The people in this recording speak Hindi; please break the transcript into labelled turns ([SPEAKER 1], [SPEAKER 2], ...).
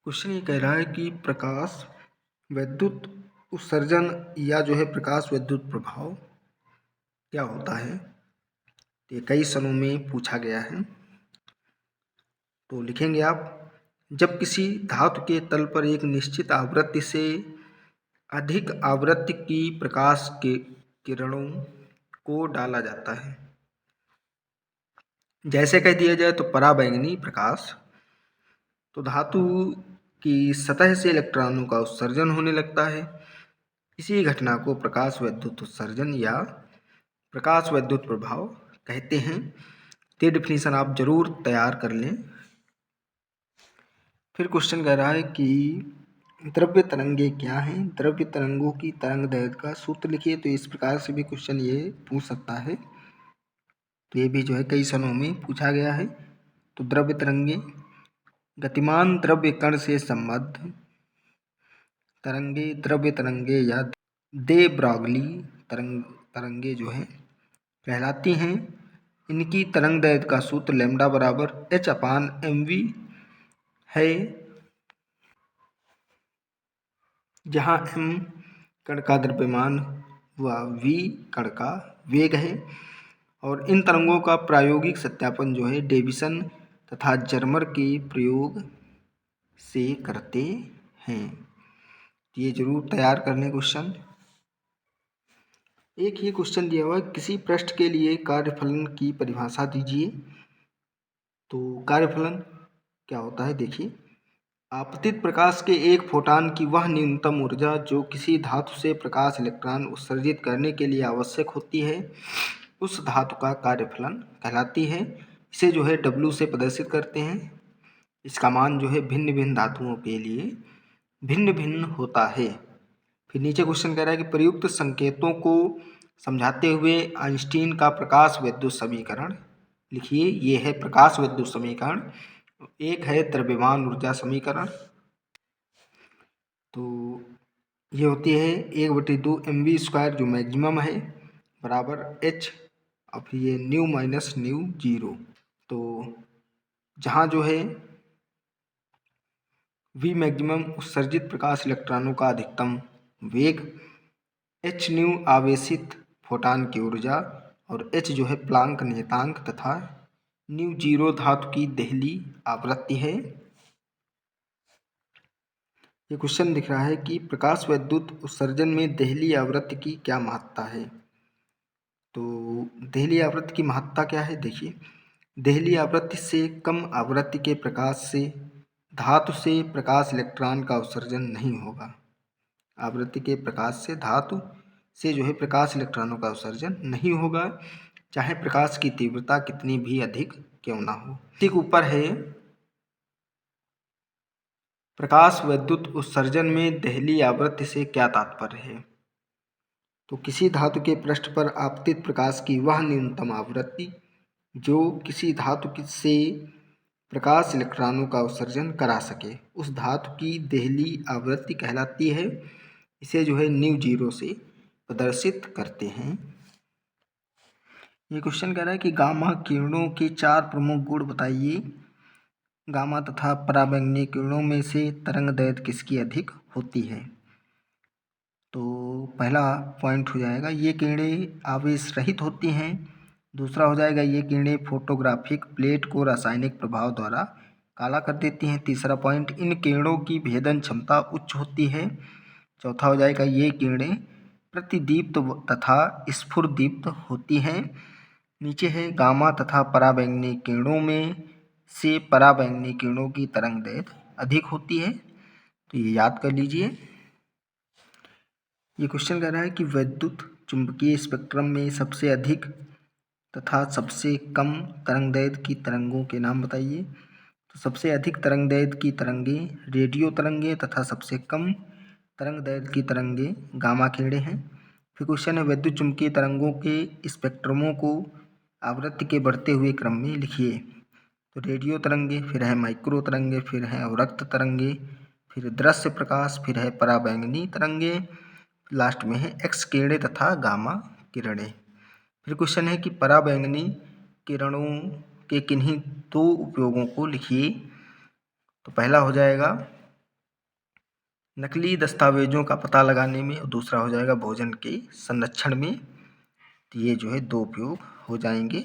[SPEAKER 1] क्वेश्चन ये कह रहा है कि प्रकाश विद्युत उत्सर्जन या जो है प्रकाश विद्युत प्रभाव क्या होता है। ये कई सनों में पूछा गया है। तो लिखेंगे आप, जब किसी धातु के तल पर एक निश्चित आवृत्ति से अधिक आवृत्ति की प्रकाश के किरणों को डाला जाता है, जैसे कह दिया जाए तो पराबैंगनी प्रकाश, तो धातु की सतह से इलेक्ट्रॉनों का उत्सर्जन होने लगता है। इसी घटना को प्रकाश विद्युत उत्सर्जन या प्रकाश विद्युत प्रभाव कहते हैं। ये डिफिनीशन आप जरूर तैयार कर लें। फिर क्वेश्चन कह रहा है कि द्रव्य तरंगे क्या हैं। द्रव्य तरंगों की तरंग दैर्घ्य का सूत्र लिखिए। तो इस प्रकार से भी क्वेश्चन ये पूछ सकता है। तो ये भी जो है कई सनों में पूछा गया है। तो द्रव्य तरंगे गतिमान द्रव्य कण से संबद्ध तरंगे द्रव्य तरंगे या दे ब्रॉगली तरंगे जो है कहलाती हैं। इनकी तरंग दैर्घ्य का सूत्र लैम्डा बराबर h/mv है, जहाँ m कण का द्रव्यमान व v कण का वेग है। और इन तरंगों का प्रायोगिक सत्यापन जो है डेविसन तथा जर्मर के प्रयोग से करते हैं। ये जरूर तैयार कर लें क्वेश्चन। एक ये क्वेश्चन दिया हुआ है, किसी पृष्ठ के लिए कार्यफलन की परिभाषा दीजिए। तो कार्यफलन क्या होता है देखिए, आपतित प्रकाश के एक फोटान की वह न्यूनतम ऊर्जा जो किसी धातु से प्रकाश इलेक्ट्रॉन उत्सर्जित करने के लिए आवश्यक होती है, उस धातु का कार्यफलन कहलाती है। इसे जो है W से प्रदर्शित करते हैं। इसका मान जो है भिन्न भिन्न धातुओं के लिए भिन्न भिन्न होता है। फिर नीचे क्वेश्चन कह रहा है कि प्रयुक्त संकेतों को समझाते हुए आइंस्टीन का प्रकाश विद्युत समीकरण लिखिए। ये है प्रकाश विद्युत समीकरण। एक है द्रव्यमान ऊर्जा समीकरण। तो ये होती है 1/2 mv² जो मैक्सिमम है बराबर h, अब ये न्यू माइनस न्यू 0। तो जहाँ जो है v मैक्सिमम उत्सर्जित प्रकाश इलेक्ट्रॉनों का अधिकतम वेग, h न्यू आवेशित फोटान की ऊर्जा और h जो है प्लांक नियतांक तथा न्यू 0 धातु की देहली आवृत्ति है। ये क्वेश्चन दिख रहा है कि प्रकाश विद्युत उत्सर्जन में देहली आवृत्ति की क्या महत्ता है। तो देहली आवृत्ति की महत्ता क्या है देखिए, देहली आवृत्ति से कम आवृत्ति के प्रकाश से धातु से प्रकाश इलेक्ट्रॉन का उत्सर्जन नहीं होगा। आवृत्ति के प्रकाश से धातु से जो है प्रकाश इलेक्ट्रॉनों का उत्सर्जन नहीं होगा, चाहे प्रकाश की तीव्रता कितनी भी अधिक क्यों ना हो। ठीक ऊपर है प्रकाश विद्युत उत्सर्जन में देहली आवृत्ति से क्या तात्पर्य है। तो किसी धातु के पृष्ठ पर आपतित प्रकाश की वह न्यूनतम आवृत्ति जो किसी धातु से प्रकाश इलेक्ट्रॉनों का उत्सर्जन करा सके, उस धातु की देहली आवृत्ति कहलाती है। इसे जो है न्यू 0 से प्रदर्शित करते हैं। ये क्वेश्चन कह रहा है कि गामा किरणों के 4 प्रमुख गुण बताइए। गामा तथा पराबैंगनी किरणों में से तरंग दैर्घ्य किसकी अधिक होती है। तो पहला पॉइंट हो जाएगा, ये किरणें आवेश रहित होती हैं। दूसरा हो जाएगा, ये किरणें फोटोग्राफिक प्लेट को रासायनिक प्रभाव द्वारा काला कर देती हैं। तीसरा पॉइंट, इन किरणों की भेदन क्षमता उच्च होती है। चौथा हो जाएगा, ये किरणें प्रतिदीप्त तथा स्फुरदीप्त होती हैं। नीचे है, गामा तथा पराबैंगनी किरणों में से पराबैंगनी किरणों की तरंग दैर्घ्य अधिक होती है। तो ये याद कर लीजिए। ये क्वेश्चन कह रहा है कि विद्युत चुंबकीय स्पेक्ट्रम में सबसे अधिक तथा सबसे कम तरंग दैर्घ्य की तरंगों के नाम बताइए। तो सबसे अधिक तरंग दैर्घ्य की तरंगें रेडियो तरंगे तथा सबसे कम तरंग दैर्घ्य की तरंगें गामा किरणें हैं। फिर क्वेश्चन है, विद्युत चुंबकीय तरंगों के स्पेक्ट्रमों को आवृत्ति के बढ़ते हुए क्रम में लिखिए। तो रेडियो तरंगे, फिर है माइक्रो तरंगे, फिर है अवरक्त तरंगे, फिर दृश्य प्रकाश, फिर है पराबैंगनी तरंगे, लास्ट में है एक्स किरणें तथा गामा किरणें। फिर क्वेश्चन है कि पराबैंगनी किरणों के किन्हीं 2 उपयोगों को लिखिए। तो पहला हो जाएगा नकली दस्तावेजों का पता लगाने में, और दूसरा हो जाएगा भोजन के संरक्षण में। तो ये जो है 2 उपयोग हो जाएंगे।